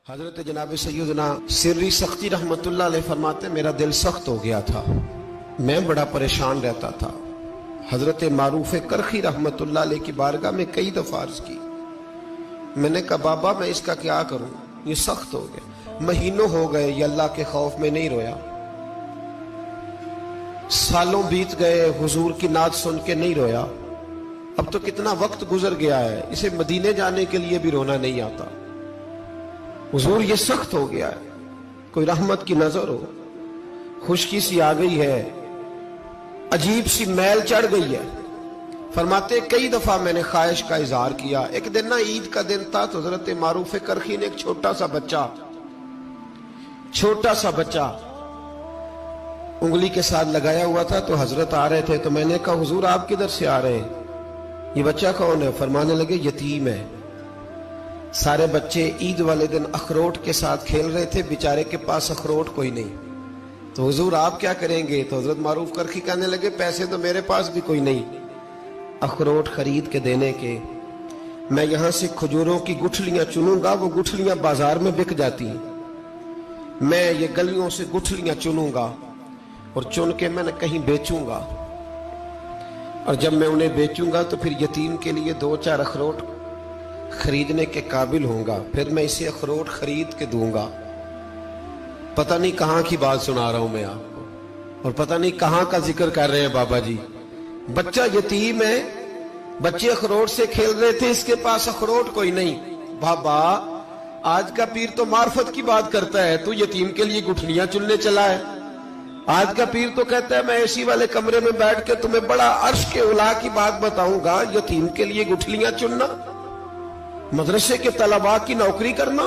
حضرت جناب سیدنا سری سختی رحمتullah علیہ فرماتے میرا دل سخت ہو گیا تھا، میں بڑا پریشان رہتا تھا۔ حضرت معروف کرخی رحمتullah علیہ کی بارگاہ میں کئی دفعہ عرض کی، میں نے کہا بابا میں اس کا کیا کروں، یہ سخت ہو گیا، مہینوں ہو گئے یہ اللہ کے خوف میں نہیں رویا، سالوں بیت گئے حضور کی نعت سن کے نہیں رویا، اب تو کتنا وقت گزر گیا ہے، اسے مدینے جانے کے لیے بھی رونا نہیں آتا، حضور یہ سخت ہو گیا ہے، کوئی رحمت کی نظر ہو، خشکی سی آ گئی ہے، عجیب سی میل چڑھ گئی ہے۔ فرماتے کئی دفعہ میں نے خواہش کا اظہار کیا، ایک دن عید کا دن تھا تو حضرت معروف کرخی نے ایک چھوٹا سا بچہ انگلی کے ساتھ لگایا ہوا تھا، تو حضرت آ رہے تھے تو میں نے کہا حضور آپ کدھر سے آ رہے ہیں، یہ بچہ کون ہے؟ فرمانے لگے یتیم ہے۔ سارے بچے عید والے دن اخروٹ کے ساتھ کھیل رہے تھے، بیچارے کے پاس اخروٹ کوئی نہیں، تو حضور آپ کیا کریں گے؟ تو حضرت معروف کرخی کہنے لگے پیسے تو میرے پاس بھی کوئی نہیں اخروٹ خرید کے دینے کے، میں یہاں سے کھجوروں کی گٹھلیاں چنوں گا، وہ گٹھلیاں بازار میں بک جاتی ہیں، میں یہ گلیوں سے گٹھلیاں چنوں گا اور چن کے میں نے کہیں بیچوں گا، اور جب میں انہیں بیچوں گا تو پھر یتیم کے لیے 2-4 اخروٹ خریدنے کے قابل ہوں گا، پھر میں اسے اخروٹ خرید کے دوں گا۔ پتہ نہیں کہاں کی بات سنا رہا ہوں میں آپ کو، اور پتہ نہیں کہاں کا ذکر کر رہے ہیں بابا جی۔ بچہ یتیم ہے، بچے اخروٹ سے کھیل رہے تھے، اس کے پاس اخروٹ کوئی نہیں۔ بابا آج کا پیر تو معرفت کی بات کرتا ہے، تو یتیم کے لیے گٹھلیاں چننے چلا ہے۔ آج کا پیر تو کہتا ہے میں اے سی والے کمرے میں بیٹھ کے تمہیں بڑا عرش کے اعلیٰ کی بات بتاؤں گا، یتیم کے لیے گٹھلیاں چننا، مدرسے کے طلباء کی نوکری کرنا،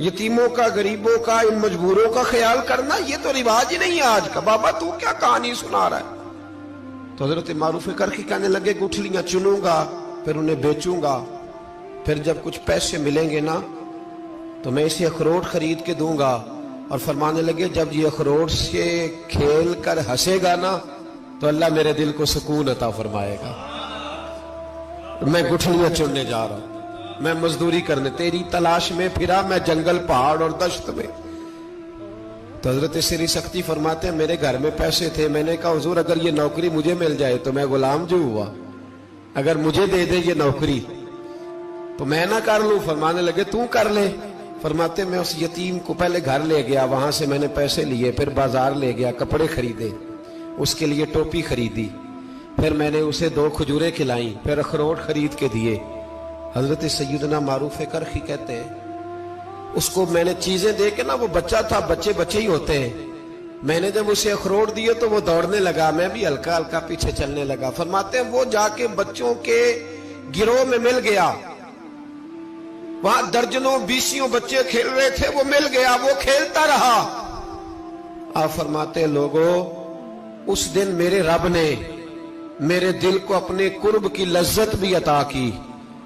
یتیموں کا، غریبوں کا، ان مجبوروں کا خیال کرنا، یہ تو رواج ہی نہیں ہے آج کا۔ بابا تو کیا کہانی سنا رہا ہے؟ تو حضرت معروف کرخی کہنے لگے گٹھلیاں چنوں گا، پھر انہیں بیچوں گا، پھر جب کچھ پیسے ملیں گے نا تو میں اسے اخروٹ خرید کے دوں گا، اور فرمانے لگے جب یہ اخروٹ سے کھیل کر ہنسے گا نا تو اللہ میرے دل کو سکون عطا فرمائے گا۔ میں گٹھلیاں چننے جا رہا ہوں، میں مزدوری کرنے، تیری تلاش میں پھرا میں جنگل پہاڑ اور دشت میں۔ تو حضرت سری سختی فرماتے ہیں میرے گھر میں پیسے تھے، میں نے کہا حضور اگر یہ نوکری مجھے مل جائے تو میں غلام جو ہوا، اگر مجھے دے دے یہ نوکری تو میں نہ کر لوں؟ فرمانے لگے تو کر لے۔ فرماتے میں اس یتیم کو پہلے گھر لے گیا، وہاں سے میں نے پیسے لیے، پھر بازار لے گیا، کپڑے خریدے، اس کے لیے ٹوپی خریدی، پھر میں نے اسے 2 کھجوریں کھلائیں، پھر اخروٹ خرید کے دیے۔ حضرت سیدنا معروف کرخی کہتے ہیں اس کو میں نے چیزیں دے کے نا، وہ بچہ تھا، بچے ہی ہوتے ہیں، میں نے جب اسے اخروٹ دیے تو وہ دوڑنے لگا، میں بھی ہلکا ہلکا پیچھے چلنے لگا۔ فرماتے ہیں وہ جا کے بچوں کے گروہ میں مل گیا، وہاں درجنوں 20 بچے کھیل رہے تھے، وہ مل گیا، وہ کھیلتا رہا۔ آپ فرماتے ہیں لوگوں اس دن میرے رب نے میرے دل کو اپنے قرب کی لذت بھی عطا کی،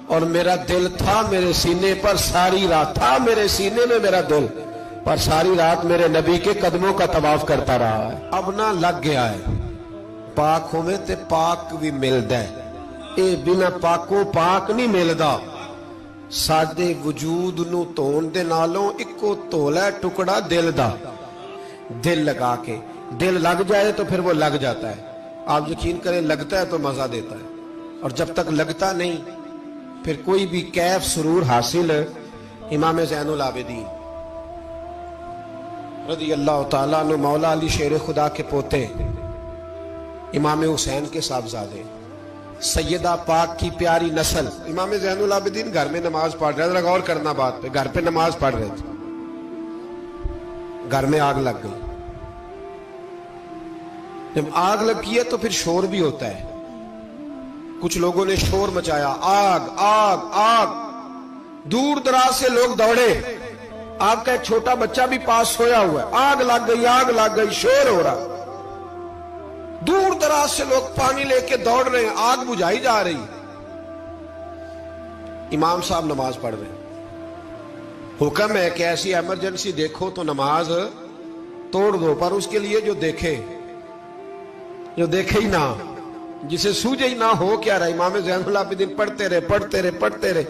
اور میرا دل تھا میرے سینے پر ساری رات، تھا میرے سینے میں میرا دل، پر ساری رات میرے نبی کے قدموں کا طواف کرتا رہا ہے۔ اب نہ لگ گیا ہے، پاک ہوئے تے پاک بھی ملدا ہے، اے بنا پاکوں پاک نہیں ملدا۔ سادے وجود نو تون دے نالوں اکو تولا ٹکڑا دل دا، دل لگا کے، دل لگ جائے تو پھر وہ لگ جاتا ہے۔ آپ یقین کریں لگتا ہے تو مزہ دیتا ہے، اور جب تک لگتا نہیں پھر کوئی بھی کیف سرور حاصل۔ امام زین العابدین رضی اللہ تعالیٰ عنہ مولا علی شیر خدا کے پوتے، امام حسین کے صاحبزادے، سیدہ پاک کی پیاری نسل، امام زین العابدین گھر میں نماز پڑھ رہے تھے، غور کرنا بات پہ، گھر پہ نماز پڑھ رہے تھے، گھر میں آگ لگ گئی۔ جب آگ لگی ہے تو پھر شور بھی ہوتا ہے، کچھ لوگوں نے شور مچایا، آگ آگ آگ، دور دراز سے لوگ دوڑے، آپ کا ایک چھوٹا بچہ بھی پاس سویا ہوا ہے، آگ لگ گئی، شور ہو رہا، دور دراز سے لوگ پانی لے کے دوڑ رہے ہیں، آگ بجھائی جا رہی، امام صاحب نماز پڑھ رہے ہیں، حکم ہے کہ ایسی ایمرجنسی دیکھو تو نماز توڑ دو، پر اس کے لیے جو دیکھے ہی نہ، جسے سوجے ہی نہ ہو کیا رہا۔ امام زین العابدین پڑھتے رہے،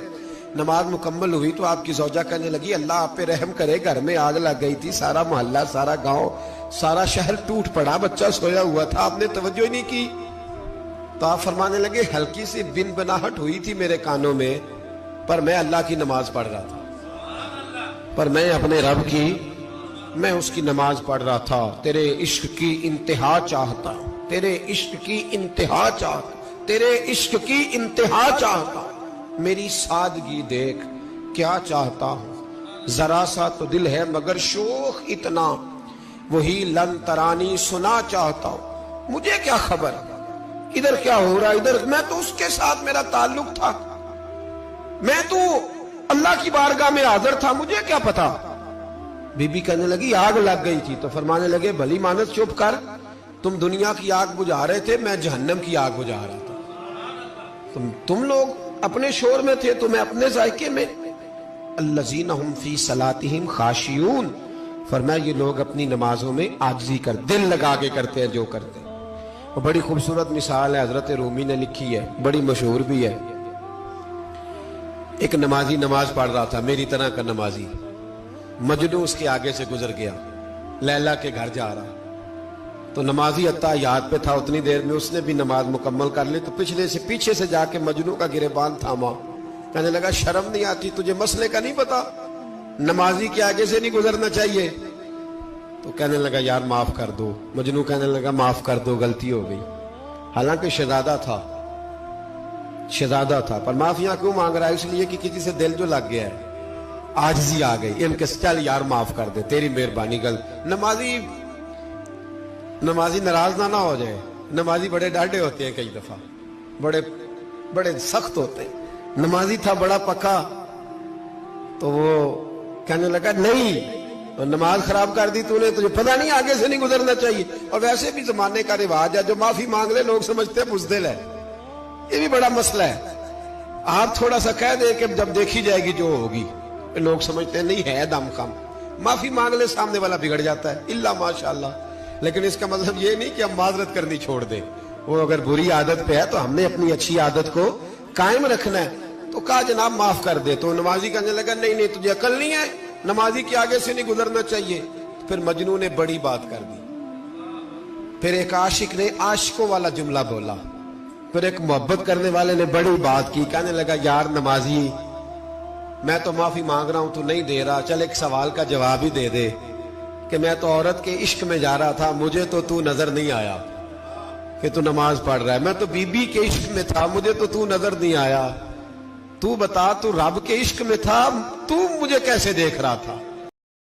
نماز مکمل ہوئی تو آپ کی زوجہ کہنے لگی اللہ آپ پہ رحم کرے، گھر میں آگ لگ گئی تھی، سارا محلہ، سارا گاؤں، سارا شہر ٹوٹ پڑا، بچہ سویا ہوا تھا، آپ نے توجہ ہی نہیں کی۔ تو آپ فرمانے لگے ہلکی سی بن بناہٹ ہوئی تھی میرے کانوں میں، پر میں اللہ کی نماز پڑھ رہا تھا، پر میں اپنے رب کی، میں اس کی نماز پڑھ رہا تھا، تیرے عشق کی انتہا چاہتا، تیرے عشق کی انتہا چاہتا، تیرے عشق کی انتہا چاہتا، میری سادگی دیکھ کیا چاہتا ہوں، ذرا سا تو دل ہے مگر شوق اتنا، وہی لن ترانی سنا چاہتا ہوں، مجھے کیا خبر ادھر کیا ہو رہا، ادھر میں تو اس کے ساتھ میرا تعلق تھا، میں تو اللہ کی بارگاہ میں حاضر تھا، مجھے کیا پتا۔ بی بی کہنے لگی آگ لگ گئی تھی، تو فرمانے لگے بھلی مانت چپ کر، تم دنیا کی آگ بجھا رہے تھے، میں جہنم کی آگ بجھا رہا تھا، تم لوگ اپنے شور میں تھے تو میں اپنے ذائقے میں۔ الذین ہم فی صلاتہم خاشعون، فرمایا یہ لوگ اپنی نمازوں میں عاجزی کر، دل لگا کے کرتے ہیں جو کرتے ہیں۔ اور بڑی خوبصورت مثال ہے، حضرت رومی نے لکھی ہے، بڑی مشہور بھی ہے۔ ایک نمازی نماز پڑھ رہا تھا، میری طرح کا نمازی، مجنو اس کے آگے سے گزر گیا، لیلا کے گھر جا رہا، تو نمازی اتحیات پہ تھا، اتنی دیر میں اس نے بھی نماز مکمل کر لی، تو پیچھے سے جا کے مجنو کا گریبان تھاما، کہنے لگا شرم نہیں آتی تجھے، مسئلے کا نہیں پتا، نمازی کے آگے سے نہیں گزرنا چاہیے؟ تو کہنے لگا یار معاف کر دو، مجنو کہنے لگا معاف کر دو، غلطی ہو گئی، حالانکہ شہزادہ تھا، پر معافیاں کیوں مانگ رہا ہے؟ اس لیے کہ کسی سے دل جو لگ گیا ہے، عاجزی آ گئی، ان کے چل یار معاف کر دے، تیری مہربانی، نمازی ناراض نہ ہو جائے، نمازی بڑے ڈاڈے ہوتے ہیں، کئی دفعہ بڑے سخت ہوتے ہیں، نمازی تھا بڑا پکا، تو وہ کہنے لگا نہیں، نماز خراب کر دی تو نے، تجھے پتہ نہیں آگے سے نہیں گزرنا چاہیے، اور ویسے بھی زمانے کا رواج ہے، جو معافی مانگ لے لوگ سمجھتے ہیں بزدل ہے، یہ بھی بڑا مسئلہ ہے۔ آپ تھوڑا سا کہہ دیں کہ جب دیکھی جائے گی جو ہوگی، لوگ سمجھتے ہیں نہیں ہے دم کم، معافی مانگ لے سامنے والا بگڑ جاتا ہے، الا ماشاءاللہ، لیکن اس کا مطلب یہ نہیں کہ ہم معذرت کرنی چھوڑ دیں، وہ اگر بری عادت پہ ہے تو ہم نے اپنی اچھی عادت کو قائم رکھنا ہے، تو کہا جناب معاف کر دے، تو نمازی کہنے لگا نہیں تجھے عقل نہیں ہے، نمازی کے آگے سے نہیں گزرنا چاہیے۔ پھر مجنوں نے بڑی بات کر دی، پھر ایک عاشق نے عاشقوں والا جملہ بولا، پھر ایک محبت کرنے والے نے بڑی بات کی، کہنے لگا یار نمازی میں تو معافی مانگ رہا ہوں تو نہیں دے رہا، چل ایک سوال کا جواب ہی دے دے کہ میں تو عورت کے عشق میں جا رہا تھا، مجھے تو نظر نہیں آیا کہ تو نماز پڑھ رہا ہے، میں تو بی بی کے عشق میں تھا، مجھے تو نظر نہیں آیا، تو بتا تو رب کے عشق میں تھا، تو مجھے کیسے دیکھ رہا تھا؟